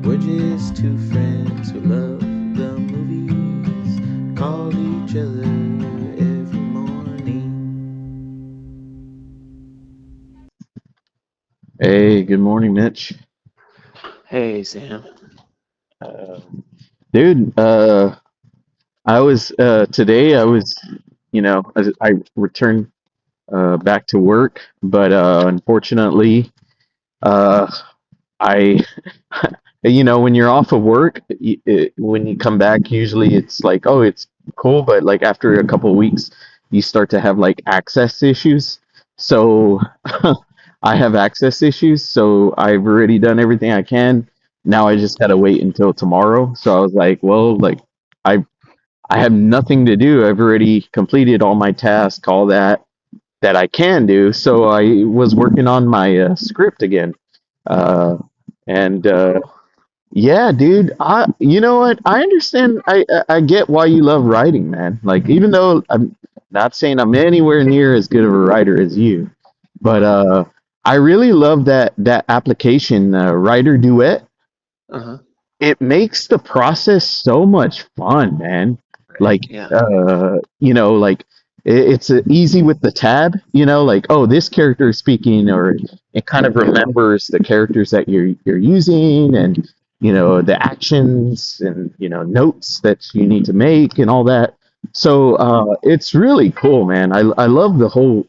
We're just two friends who love the movies, call each other every morning. Hey, good morning, Mitch. Hey Sam. Uh, Dude, I was today. I was, I returned back to work, but unfortunately, uh, I, when you're off of work, when you come back, usually it's like, oh, it's cool, but like after a couple of weeks, you start to have like access issues. So I have access issues, so I've already done everything I can. Now I just gotta wait until tomorrow. So I was like, well, like I I have nothing to do. I've already completed all my tasks, all that I can do. So I was working on my script again. Uh, and yeah, dude, you know what? I understand. I get why you love writing, man. Like, even though I'm not saying I'm anywhere near as good of a writer as you, but I really love that application, Writer Duet. Uh-huh. It makes the process so much fun, man. Like, Yeah. like it's easy with the tab, like, oh, this character is speaking, or it kind of remembers the characters that you're using, and the actions, and notes that you need to make and all that. So it's really cool, man. I love the whole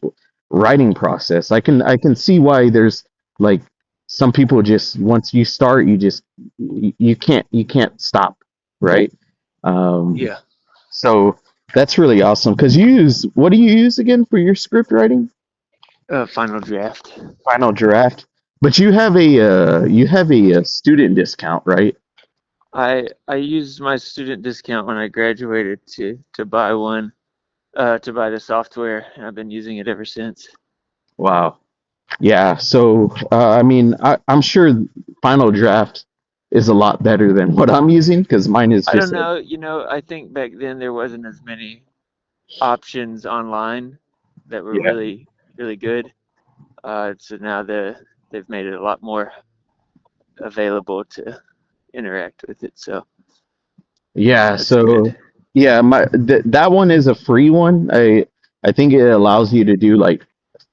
writing process. I can see why there's like some people, just once you start, you can't stop, right? Um, Yeah. so that's really awesome. Because what do you use again for your script writing? Final draft. Final Draft. But you have a student discount, right? I used my student discount when I graduated to buy one, to buy the software, and I've been using it ever since. Wow. Yeah. So I mean, I'm sure Final Draft is a lot better than what I'm using, because mine is I don't just a, know, I think back then there wasn't as many options online that were yeah. really good. So now they've made it a lot more available to interact with it. So Yeah, that's good. so yeah, that one is a free one. I think it allows you to do like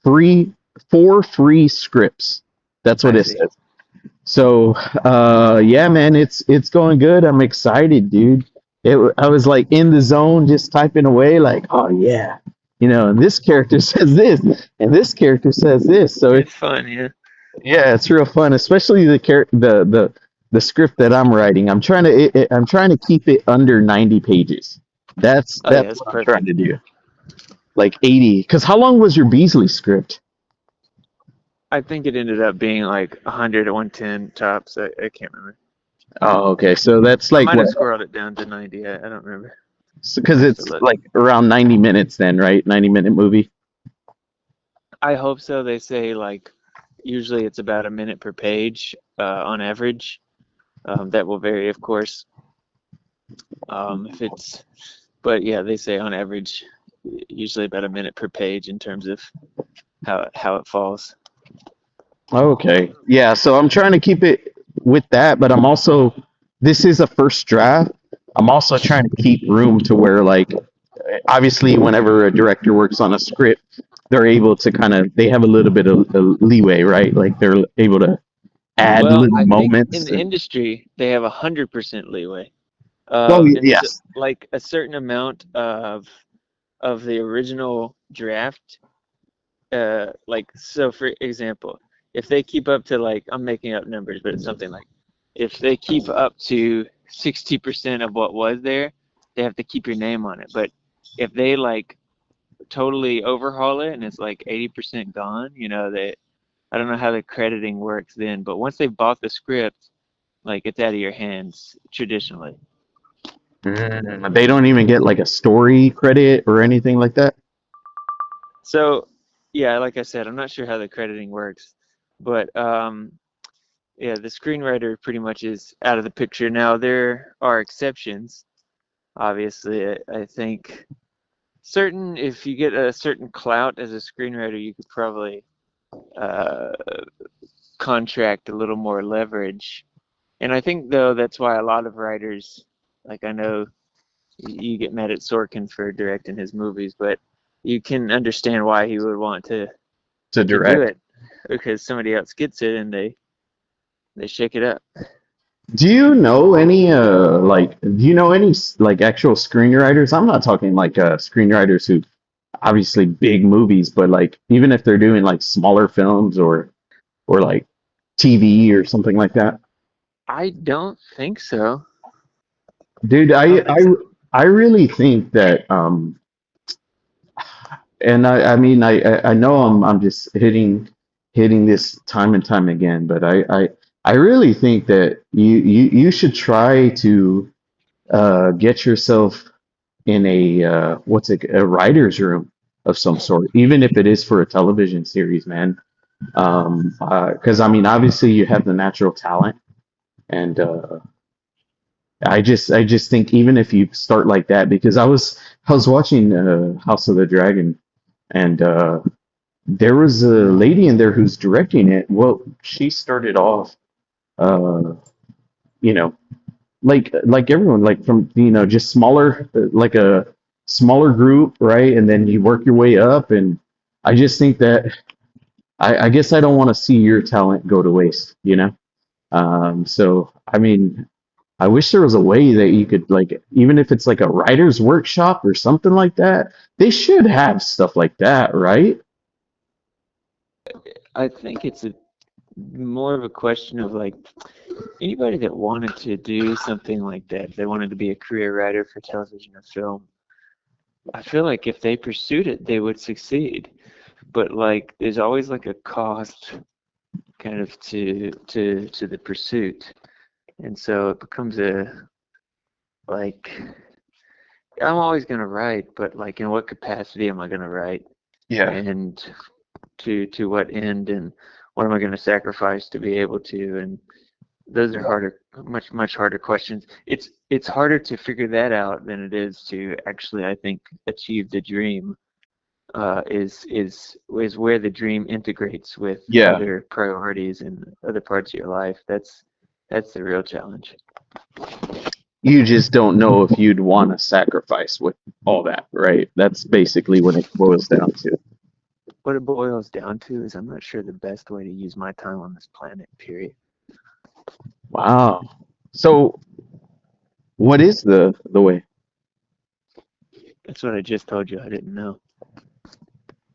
free four free scripts. That's what I it see. says. So yeah, man, it's going good. I'm excited, dude. I was like in the zone, just typing away, like, oh yeah, and this character says this, and this character says this. So It's fun, yeah. yeah, it's real fun, especially the script that I'm writing. I'm trying to keep it under 90 pages. That's Oh yeah, that's it's what I'm trying perfect. to do. Like 80. Because how long was your Beasley script? I think it ended up being like 100 or 110 tops. I can't remember. Oh, okay. So that's I like might have what? squirreled it down to 90. I don't remember. Because I have to it's look. like around 90 minutes then, right? 90-minute movie. I hope so. They say like usually it's about a minute per page on average. That will vary, of course. If it's, but yeah, they say on average, usually about a minute per page in terms of how it falls. Okay. Yeah, so I'm trying to keep it with that, but this is a first draft. I'm also trying to keep room to where, like, obviously, whenever a director works on a script, they have a little bit of leeway, right? Like, they're able to add Well, little I think in moments. the industry they have 100% leeway, Oh, and there's yes. like a certain amount of the original draft. Like so, for example, if they keep up to like I'm making up numbers, but it's something like if they keep up to 60% of what was there, they have to keep your name on it. But if they like totally overhaul it and it's like 80% gone, they I don't know how the crediting works then, but once they've bought the script, like it's out of your hands traditionally. They don't even get like a story credit or anything like that. So yeah, like I said, I'm not sure how the crediting works, but yeah, the screenwriter pretty much is out of the picture. Now there are exceptions. Obviously, I think certain if you get a certain clout as a screenwriter, you could probably uh, contract a little more leverage And I think though that's why a lot of writers, like I know you get mad at Sorkin for directing his movies, but you can understand why he would want to to do direct. it because somebody else gets it and they shake it up. Do you know any do you know any like actual screenwriters? I'm not talking like screenwriters who obviously big movies, but like even if they're doing like smaller films or like TV or something like that. I don't think so. Dude, I don't think so. I really think that and I mean I know I'm just hitting this time and time again, but I really think that you should try to get yourself in a a writer's room of some sort, even if it is for a television series, man. Because I mean, obviously you have the natural talent, and I just think even if you start like that, because I was watching House of the Dragon, and there was a lady in there who's directing it. Well, she started off, uh, you know, like everyone, like from just smaller, like a smaller group, right? And then you work your way up, and I just think that I guess I don't want to see your talent go to waste, you know. So I mean, I wish there was a way that you could like, even if it's like a writer's workshop or something like that, they should have stuff like that, right? I think it's a more of a question of like anybody that wanted to do something like that, if they wanted to be a career writer for television or film, I feel like if they pursued it, they would succeed. But like, there's always like a cost kind of to the pursuit, and so it becomes a like I'm always gonna write, but like in what capacity am I gonna write, Yeah. and to what end, and what am I gonna sacrifice to be able to, and those are harder, much harder questions. It's harder to figure that out than it is to actually, I think, achieve the dream. Is where the dream integrates with Yeah. other priorities and other parts of your life. That's the real challenge. You just don't know if you'd want to sacrifice with all that, right? That's basically what it boils down to. What it boils down to is I'm not sure the best way to use my time on this planet, period. Wow. So, what is the way? That's what I just told you I didn't know.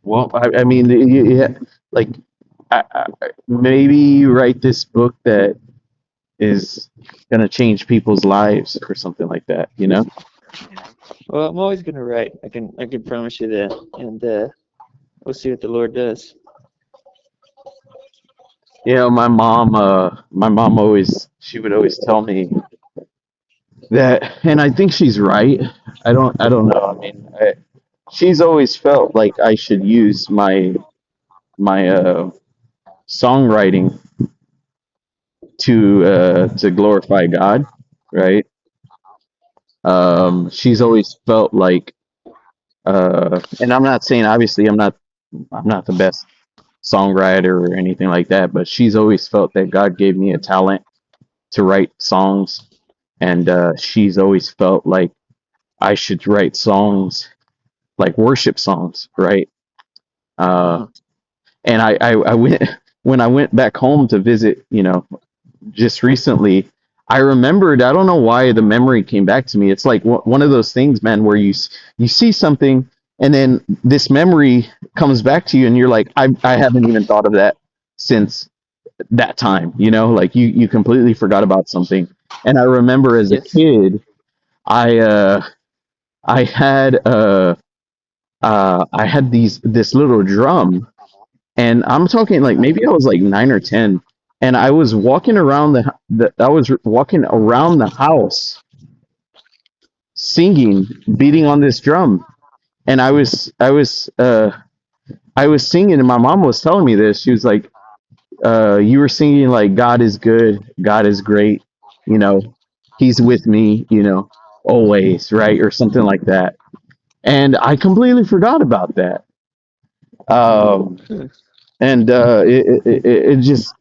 Well, I mean, like maybe you write this book that is gonna change people's lives or something like that, you know? Well, I'm always gonna write. I can promise you that, and we'll see what the Lord does. You know, my mom always, she would always tell me that, and I think she's right. I don't know. I mean, she's always felt like I should use my songwriting to glorify God, right? She's always felt like, and I'm not saying obviously I'm not the best songwriter or anything like that, but she's always felt that God gave me a talent to write songs, and she's always felt like I should write songs like worship songs, right? Uh, Uh-huh. and I went when I went back home to visit, just recently. I remembered. I don't know why the memory came back to me. It's like one of those things, man, where you see something, and then this memory comes back to you, and you're like, I haven't even thought of that since that time. Like you completely forgot about something. And I remember as a Yes. kid, I uh, I had I had this little drum, and I'm talking like maybe I was like 9 or 10, and I was walking around I was walking around the house singing, beating on this drum, and I was singing, and my mom was telling me this. She was like, "You were singing like God is good, God is great, you know, He's with me, always, right, or something like that." And I completely forgot about that. Um, Hmm. and it just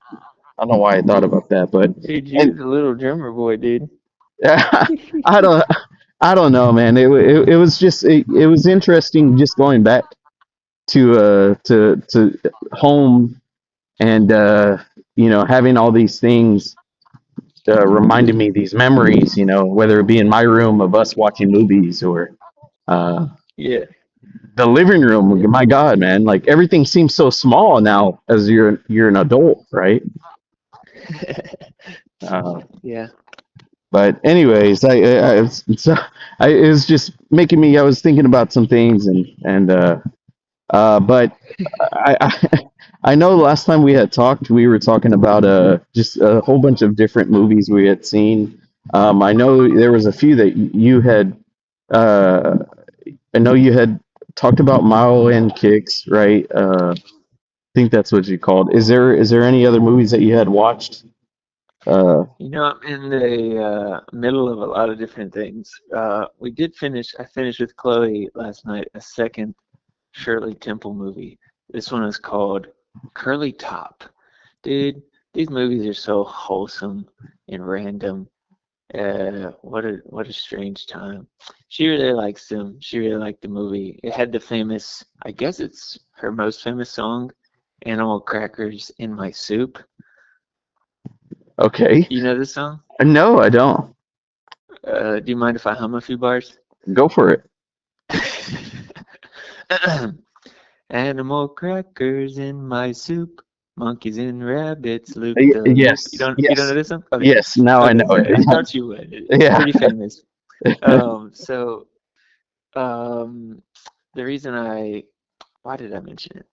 I don't know why I thought about that, but Dude, you're and the little drummer boy, dude. I don't I don't know, man. It was just it was interesting just going back to home and having all these things reminded me these memories, whether it be in my room of us watching movies or uh, Yeah. the living room. Yeah. My God, man, like everything seems so small now as you're an adult, right? Uh, Yeah. but anyways, it was just making me. I was thinking about some things but I I know last time we had talked, we were talking about just a whole bunch of different movies we had seen. I know there was a few that you had. Uh, I know you had talked about Mile and Kicks, right? I think that's what you called. Is there any other movies that you had watched? Uh, You know, I'm in the middle of a lot of different things. I finished with Chloe last night a second Shirley Temple movie. This one is called Curly Top. Dude, these movies are so wholesome and random. What a strange time. She really likes them. She really liked the movie. It had the famous, I guess it's her most famous song, Animal Crackers in My Soup. okay. You know this song? No, I don't. Do you mind if I hum a few bars? Go for it. Animal crackers in my soup, monkeys and rabbits loop the loop. Yes, You don't know yes, this one? Okay. yes. Now I Okay, know good. I it. thought you would. It's Yeah. pretty famous. So um the reason why did I mention it?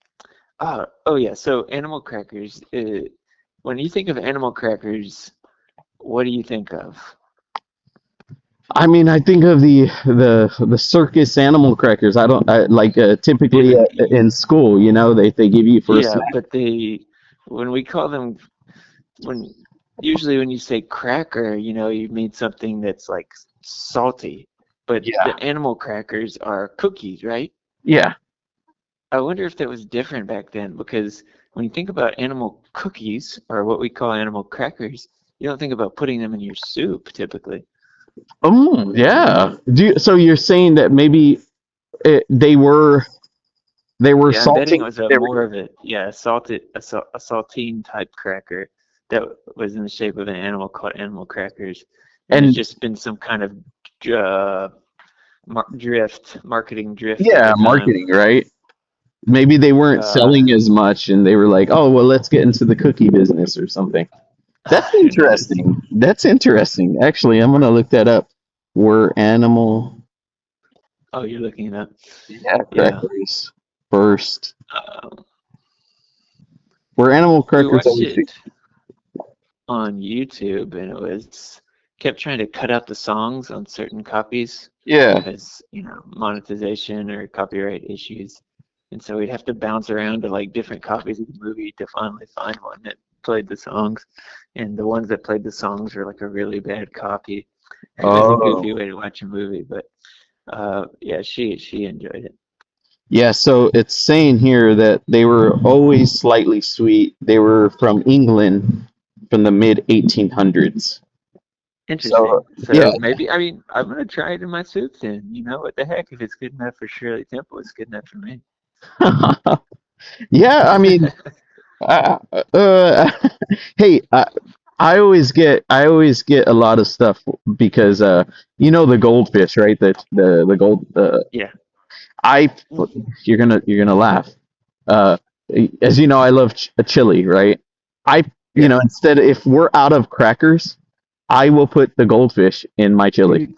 Oh yeah, so animal crackers, when you think of animal crackers, what do you think of? I mean, I think of the circus animal crackers. I like typically It, in school, they give you for a yeah, snack. but when we call them when usually when you say cracker, you mean something that's like salty. But Yeah. the animal crackers are cookies, right? Yeah. I wonder if that was different back then because when you think about animal cookies or what we call animal crackers, you don't think about putting them in your soup typically. Oh, yeah. So you're saying that maybe they were Yeah, I'm betting it salting. was a They were, more of a saltine type cracker that was in the shape of an animal called animal crackers, and it's and just been some kind of uh, marketing drift yeah, over time. marketing, right? Maybe they weren't Uh, selling as much, and they were like, "Oh, well, let's get into the cookie business or something." That's who knows? interesting. That's interesting. Actually, I'm gonna look that up. Were animal, Oh, you're looking it up. yeah, Yeah. crackers first? Um, Were animal we crackers watched always? it on YouTube, and it was kept trying to cut out the songs on certain copies Yeah. because monetization or copyright issues, and so we'd have to bounce around to like different copies of the movie to finally find one that played the songs, and the ones that played the songs were like a really bad copy. It was a goofy Oh. way to watch a movie, but yeah, she enjoyed it. Yeah, so it's saying here that they were always slightly sweet. They were from England from the mid 1800s. So, Interesting. yeah. So maybe I mean I'm gonna try it in my soup then. You know what the heck? If it's good enough for Shirley Temple, it's good enough for me. Yeah, I mean, uh, uh, hey, I always get a lot of stuff because the goldfish, right? The gold Yeah. I you're gonna laugh. Uh, as you know, I love chili, right? I Yeah. instead if we're out of crackers, I will put the goldfish in my chili. Dude,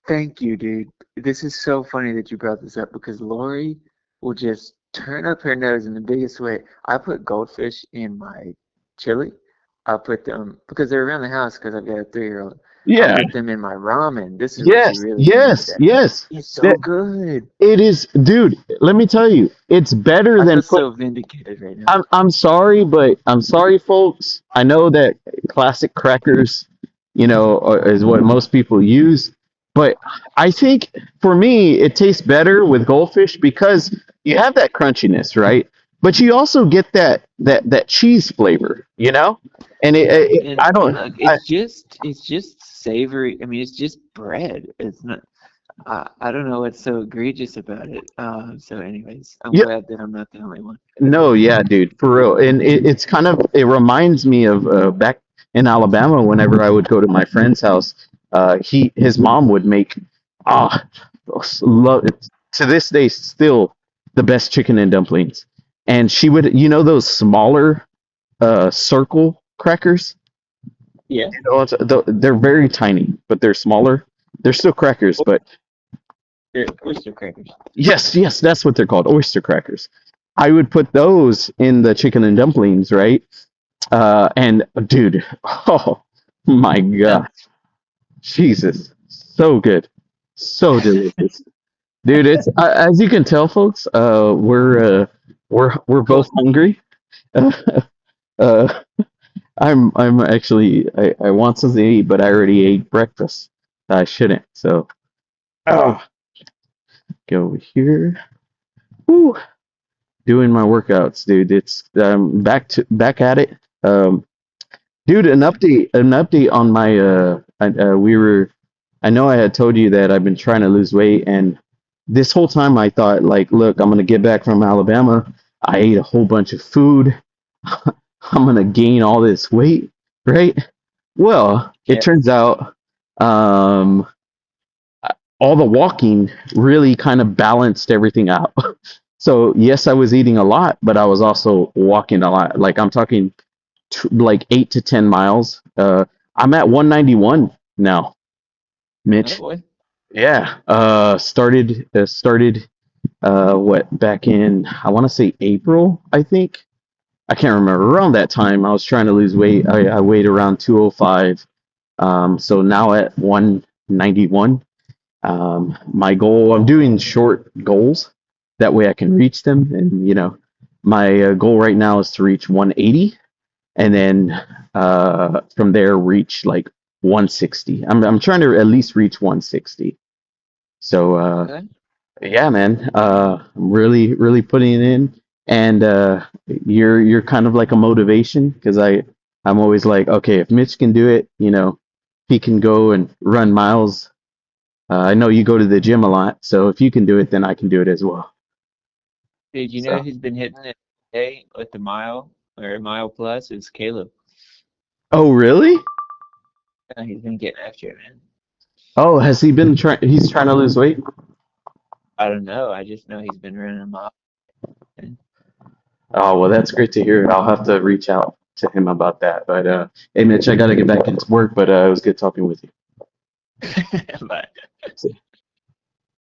thank you, dude. This is so funny that you brought this up because Lori will just turn up her nose in the biggest way. I put goldfish in my chili. I'll put them because they're around the house because I've got a 3-year-old. I'll Yeah. put them in my ramen. This is what she Yes. really needs Yes. there. Yes. It's so That good. it is, dude. Let me tell you, it's better I than feel put. so vindicated right now. I'm sorry, but I'm sorry, folks. I know that classic crackers, is what most people use, but I think for me it tastes better with goldfish because you have that crunchiness, right? but you also get that cheese flavor, you know. And And I don't. look, I it's just savory. I mean, it's just bread. It's not. I don't know what's so egregious about it. So, anyways, I'm yeah. glad that I'm not the only one. No, yeah, dude, for real. And it's kind of, it reminds me of back in Alabama whenever I would go to my friend's house. His mom would make, ah, love it, to this day still the best chicken and dumplings. And she would, you know, those smaller circle crackers. Yeah, You know, they're very tiny, but they're smaller. They're still crackers, but they're oyster crackers. yes, yes, that's what they're called, oyster crackers. I would put those in the chicken and dumplings, right? And dude, oh my Um, God, Jesus, so good, so delicious, dude. It's as you can tell, folks. We're both cool. hungry. Uh, I'm actually I want something to eat, but I already ate breakfast. I shouldn't. So, oh, go over here. Woo, doing my workouts, dude. It's back at it. Um, Dude, an update on my we were I know I had told you that I've been trying to lose weight, and this whole time I thought like, look, I'm gonna get back from Alabama. I ate a whole bunch of food. I'm gonna gain all this weight, right? Well, it Yeah. turns out um all the walking really kind of balanced everything out. So yes, I was eating a lot, but I was also walking a lot. Like I'm talking like 8 to 10 miles. I'm at 191 now, Oh Mitch. boy. Yeah. Started what back in I want to say April, I think. I can't remember. Around that time, I was trying to lose weight. I weighed around 205. So now at 191. My goal, I'm doing short goals. That way I can reach them. And, you know, my goal right now is to reach 180 and then from there reach like 160. I'm trying to at least reach 160. So Okay. yeah, man, I'm really putting it in, and you're kind of like a motivation because I'm always like, okay, if Mitch can do it, you know, he can go and run miles. I know you go to the gym a lot, so if you can do it, then I can do it as well. Did you know So, who's been hitting it today with the mile or a mile plus? It's Caleb. oh really? He's been getting after it, man. Oh, has he been trying? He's trying to lose weight. I don't know. I just know he's been running a mile. And Oh, well, that's great to hear. I'll have to reach out to him about that. But hey, Mitch, I got to get back into work, but it was good talking with you. but